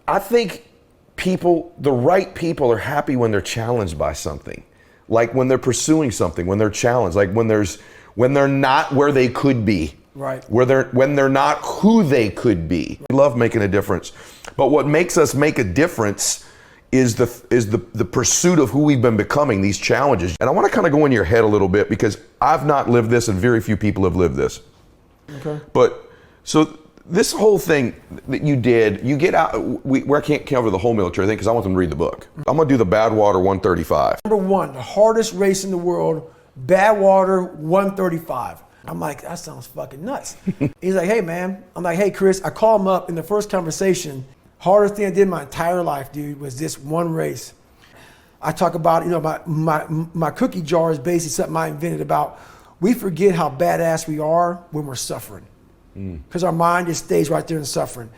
I think the right people are happy when they're challenged by something. Like when they're pursuing something, when they're challenged, like when they're not where they could be. Right. When they're not who they could be. We love making a difference. But what makes us make a difference is the pursuit of who we've been becoming, these challenges. And I want to kind of go in your head a little bit because I've not lived this and very few people have lived this. Okay. But so this whole thing that you did, you get out, I can't cover the whole military thing because I want them to read the book. I'm going to do the Badwater 135. Number one, the hardest race in the world, Badwater 135. I'm like, that sounds fucking nuts. He's like, hey man. I'm like, hey Chris. I call him up in the first conversation. Hardest thing I did in my entire life, dude, was this one race. I talk about, my cookie jar is basically something I invented about. We forget how badass we are when we're suffering. Because our mind just stays right there in suffering.